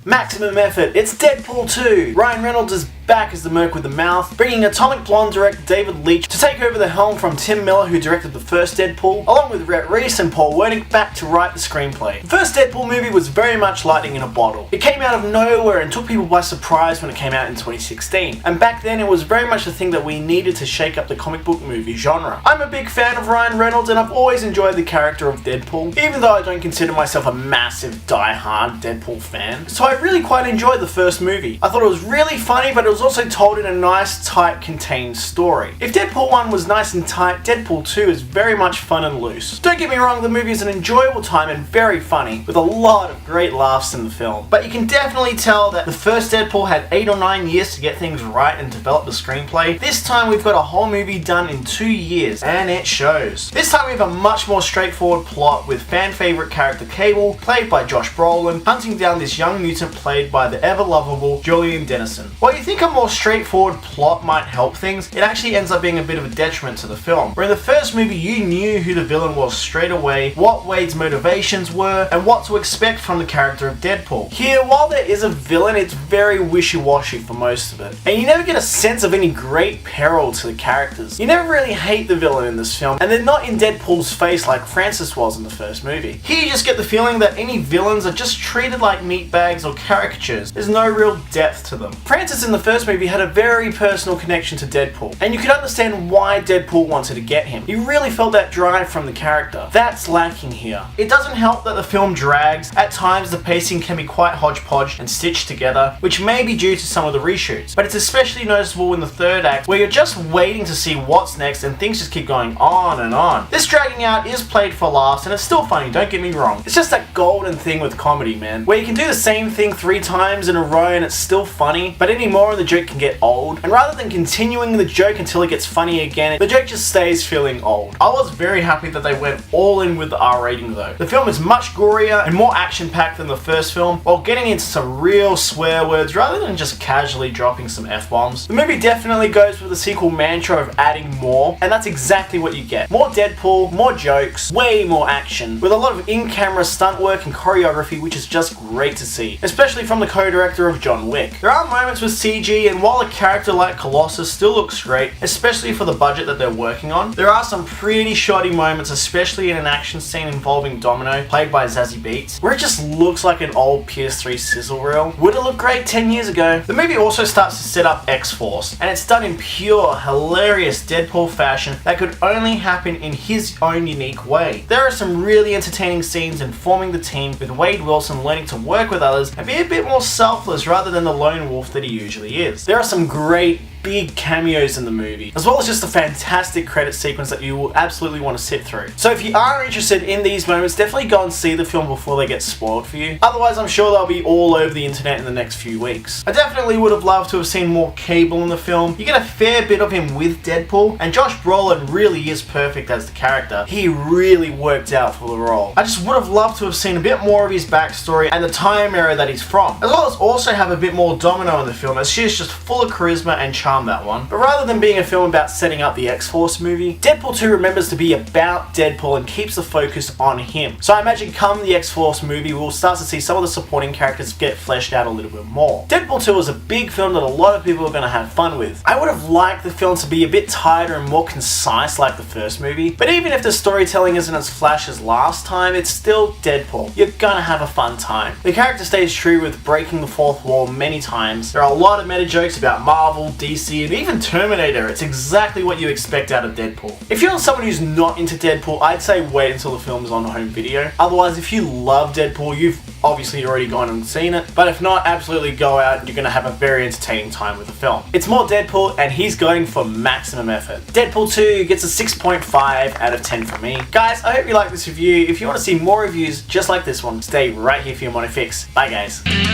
Maximum effort, it's Deadpool 2! Ryan Reynolds is back as the Merc with the mouth, bringing Atomic Blonde director David Leitch to take over the helm from Tim Miller, who directed the first Deadpool, along with Rhett Reese and Paul Wernick back to write the screenplay. The first Deadpool movie was very much lightning in a bottle. It came out of nowhere and took people by surprise when it came out in 2016, and back then it was very much the thing that we needed to shake up the comic book movie genre. I'm a big fan of Ryan Reynolds and I've always enjoyed the character of Deadpool, even though I don't consider myself a massive die-hard Deadpool fan. So I really quite enjoyed the first movie. I thought it was really funny, but it was also told in a nice, tight, contained story. If Deadpool 1 was nice and tight, Deadpool 2 is very much fun and loose. Don't get me wrong, the movie is an enjoyable time and very funny, with a lot of great laughs in the film. But you can definitely tell that the first Deadpool had 8 or 9 years to get things right and develop the screenplay. This time we've got a whole movie done in 2 years, and it shows. This time we have a much more straightforward plot with fan favourite character Cable, played by Josh Brolin, hunting down this young mutant played by the ever-lovable Julian Dennison. While you think a more straightforward plot might help things, it actually ends up being a bit of a detriment to the film. Where in the first movie you knew who the villain was straight away, what Wade's motivations were, and what to expect from the character of Deadpool. Here, while there is a villain, it's very wishy-washy for most of it. And you never get a sense of any great peril to the characters. You never really hate the villain in this film, and they're not in Deadpool's face like Francis was in the first movie. Here you just get the feeling that any villains are just treated like meatbags or caricatures. There's no real depth to them. Francis in the first movie had a very personal connection to Deadpool, and you could understand why Deadpool wanted to get him. You really felt that drive from the character. That's lacking here. It doesn't help that the film drags. At times the pacing can be quite hodgepodge and stitched together, which may be due to some of the reshoots, but it's especially noticeable in the third act where you're just waiting to see what's next and things just keep going on and on. This dragging out is played for laughs and it's still funny, don't get me wrong. It's just that golden thing with comedy, man, where you can do the same thing 3 times in a row and it's still funny, but any more and the joke can get old, and rather than continuing the joke until it gets funny again, the joke just stays feeling old. I was very happy that they went all in with the R rating though. The film is much gorier and more action-packed than the first film, while getting into some real swear words rather than just casually dropping some F-bombs. The movie definitely goes with the sequel mantra of adding more, and that's exactly what you get. More Deadpool, more jokes, way more action, with a lot of in-camera stunt work and choreography, which is just great to see, especially from the co-director of John Wick. There are moments with CG, and while a character like Colossus still looks great, especially for the budget that they're working on, there are some pretty shoddy moments, especially in an action scene involving Domino, played by Zazie Beetz, where it just looks like an old PS3 sizzle reel. Would have looked great 10 years ago. The movie also starts to set up X-Force, and it's done in pure, hilarious Deadpool fashion that could only happen in his own unique way. There are some really entertaining scenes in forming the team, with Wade Wilson learning to work with others and be a bit more selfless rather than the lone wolf that he usually is. There are some great big cameos in the movie, as well as just a fantastic credit sequence that you will absolutely want to sit through. So if you are interested in these moments, definitely go and see the film before they get spoiled for you. Otherwise, I'm sure they'll be all over the internet in the next few weeks. I definitely would have loved to have seen more Cable in the film. You get a fair bit of him with Deadpool, and Josh Brolin really is perfect as the character. He really worked out for the role. I just would have loved to have seen a bit more of his backstory and the time era that he's from, as well as also have a bit more Domino in the film, as she's just full of charisma and charm, that one. But rather than being a film about setting up the X-Force movie, Deadpool 2 remembers to be about Deadpool and keeps the focus on him. So I imagine come the X-Force movie, we'll start to see some of the supporting characters get fleshed out a little bit more. Deadpool 2 is a big film that a lot of people are going to have fun with. I would have liked the film to be a bit tighter and more concise like the first movie, but even if the storytelling isn't as flash as last time, it's still Deadpool. You're gonna have a fun time. The character stays true with breaking the fourth wall many times. There are a lot of meta jokes about Marvel, DC, and even Terminator. It's exactly what you expect out of Deadpool. If you're someone who's not into Deadpool, I'd say wait until the film is on home video. Otherwise, if you love Deadpool, you've obviously already gone and seen it, but if not, absolutely go out and you're gonna have a very entertaining time with the film. It's more Deadpool, and he's going for maximum effort. Deadpool 2 gets a 6.5 out of 10 from me. Guys, I hope you like this review. If you want to see more reviews just like this one, stay right here for your Monofix. Bye guys.